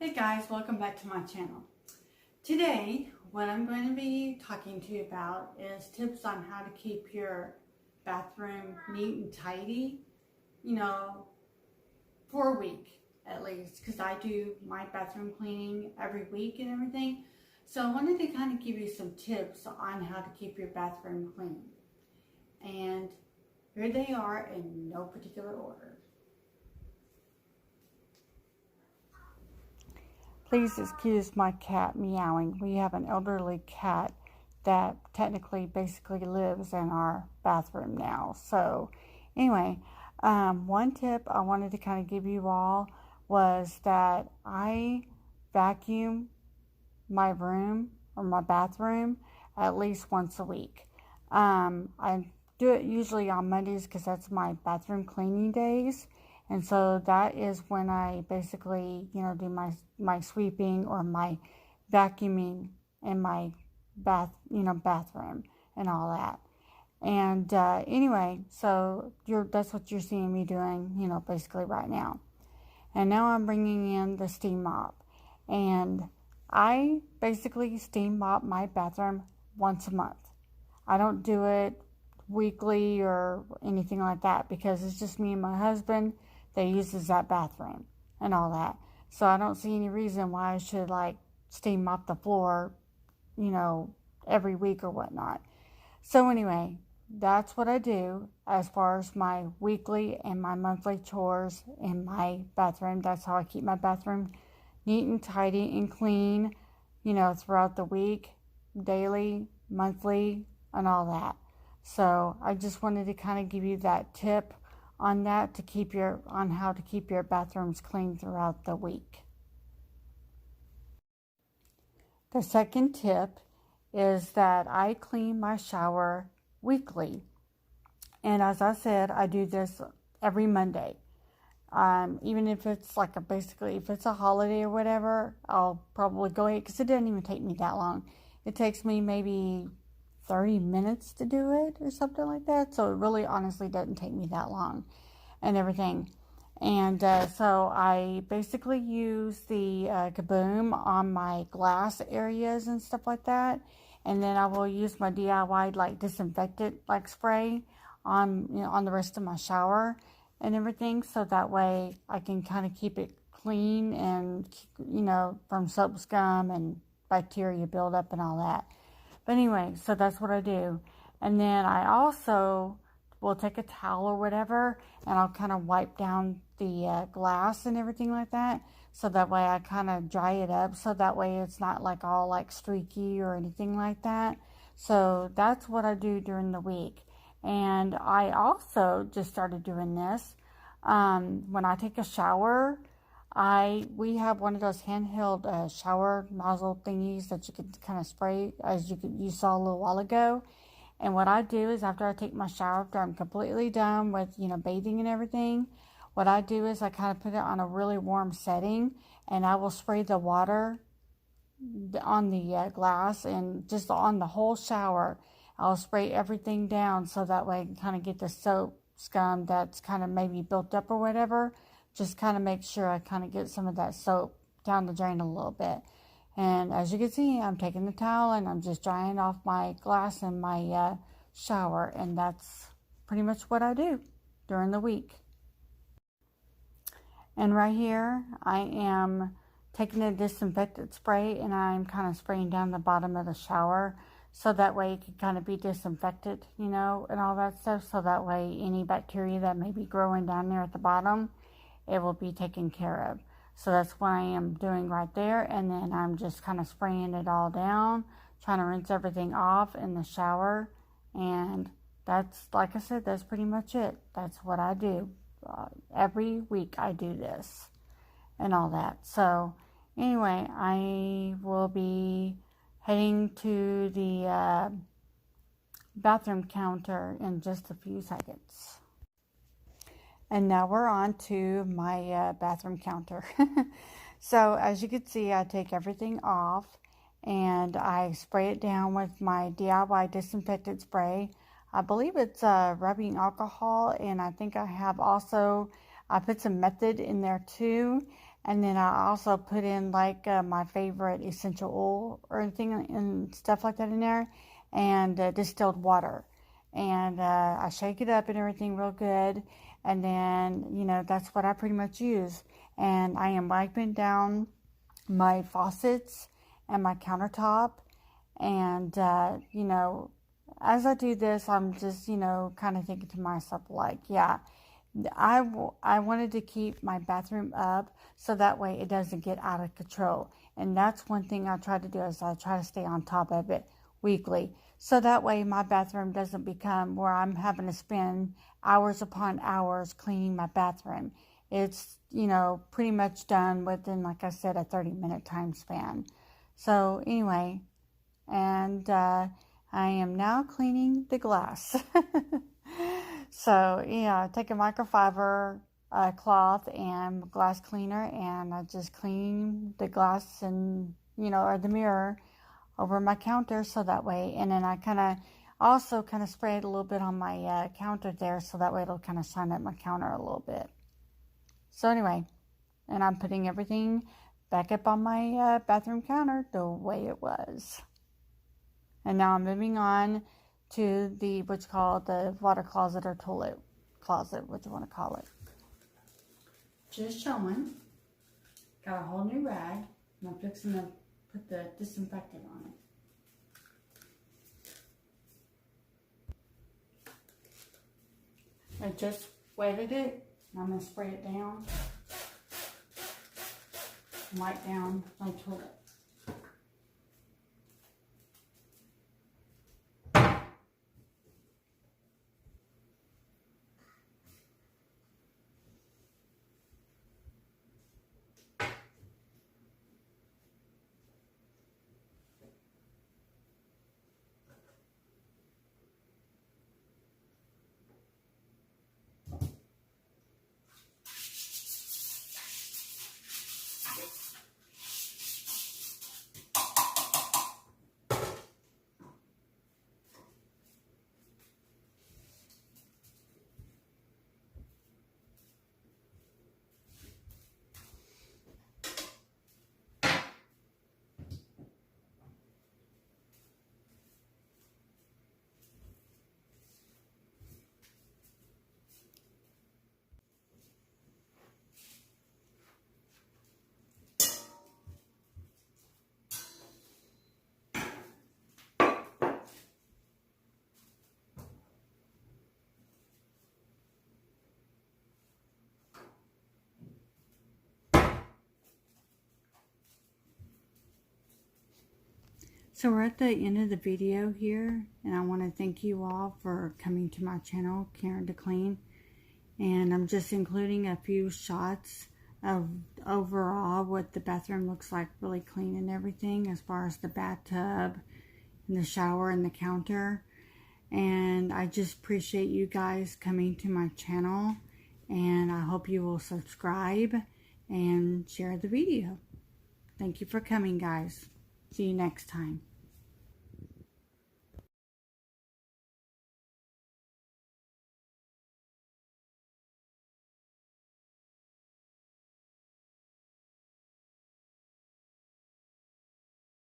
Hey guys, welcome back to my channel. Today, what I'm going to be talking to you about is tips on how to keep your bathroom neat and tidy, for a week at least, because I do my bathroom cleaning every week and everything. So I wanted to kind of give you some tips on how to keep your bathroom clean. And here they are in no particular order. Please excuse my cat meowing. We have an elderly cat that technically basically lives in our bathroom now. So anyway, one tip I wanted to kind of give you all was that I vacuum my room or my bathroom at least once a week. I do it usually on Mondays because that's my bathroom cleaning days. And so that is when I basically, do my sweeping or my vacuuming in my bathroom and all that. And anyway, so that's what you're seeing me doing, basically right now. And now I'm bringing in the steam mop. And I basically steam mop my bathroom once a month. I don't do it weekly or anything like that because it's just me and my husband that uses that bathroom and all that. So I don't see any reason why I should steam mop the floor, every week or whatnot. So anyway, that's what I do as far as my weekly and my monthly chores in my bathroom. That's how I keep my bathroom neat and tidy and clean, throughout the week, daily, monthly, and all that. So I just wanted to kind of give you that tip on that on how to keep your bathrooms clean throughout the week. The second tip is that I clean my shower weekly. And as I said, I do this every Monday. Even if it's if it's a holiday or whatever, I'll probably go ahead because it doesn't even take me that long. It takes me maybe 30 minutes to do it or something like that. So it really honestly doesn't take me that long and everything. And so I basically use the Kaboom on my glass areas and stuff like that. And then I will use my DIY disinfectant spray on the rest of my shower and everything. So that way I can kind of keep it clean and, from soap scum and bacteria buildup and all that. But anyway, so that's what I do. And then I also will take a towel or whatever and I'll kind of wipe down the glass and everything like that. So that way I kind of dry it up. So that way it's not all streaky or anything like that. So that's what I do during the week. And I also just started doing this. When I take a shower, we have one of those handheld shower nozzle thingies that you can kind of spray, as you saw a little while ago. And what I do is after I take my shower, after I'm completely done with bathing and everything, what I do is I kind of put it on a really warm setting, and I will spray the water on the glass and just on the whole shower. I'll spray everything down so that way I can kind of get the soap scum that's kind of maybe built up or whatever. Just kind of make sure I kind of get some of that soap down the drain a little bit. And as you can see, I'm taking the towel and I'm just drying off my glass in my shower. And that's pretty much what I do during the week. And right here, I am taking a disinfectant spray and I'm kind of spraying down the bottom of the shower. So that way it can kind of be disinfected, and all that stuff. So that way any bacteria that may be growing down there at the bottom, it will be taken care of. So that's what I am doing right there. And then I'm just kind of spraying it all down, trying to rinse everything off in the shower. And that's, like I said, that's pretty much it. That's what I do. Every week I do this and all that. So anyway, I will be heading to the bathroom counter in just a few seconds. And now we're on to my bathroom counter. So as you can see, I take everything off and I spray it down with my DIY disinfectant spray. I believe it's rubbing alcohol, and I think I have also, I put some method in there too. And then I also put in like my favorite essential oil or anything and stuff like that in there, and distilled water. And I shake it up and everything real good. And then, you know, that's what I pretty much use. And I am wiping down my faucets and my countertop. And, you know, as I do this, I'm just, you know, kind of thinking to myself, like, yeah, I wanted to keep my bathroom up so that way it doesn't get out of control. And that's one thing I try to do, is I try to stay on top of it weekly. So that way my bathroom doesn't become where I'm having to spend hours upon hours cleaning my bathroom. It's, you know, pretty much done within, like I said, a 30-minute time span. So anyway, and I am now cleaning the glass. So yeah, I take a microfiber cloth and glass cleaner, and I just clean the glass and, you know, or the mirror over my counter, so that way, and then I kind of also kind of spray it a little bit on my counter there, so that way it'll kind of shine up my counter a little bit. So anyway, and I'm putting everything back up on my bathroom counter the way it was. And now I'm moving on to the, what's called the water closet or toilet closet, what you want to call it. Just showing. Got a whole new rag. And I'm fixing to put the disinfectant on it. I just wetted it. I'm going to spray it down. Wipe down my toilet. So we're at the end of the video here, and I want to thank you all for coming to my channel, Karen to Clean. And I'm just including a few shots of overall what the bathroom looks like, really clean and everything, as far as the bathtub and the shower and the counter. And I just appreciate you guys coming to my channel, and I hope you will subscribe and share the video. Thank you for coming, guys. See you next time.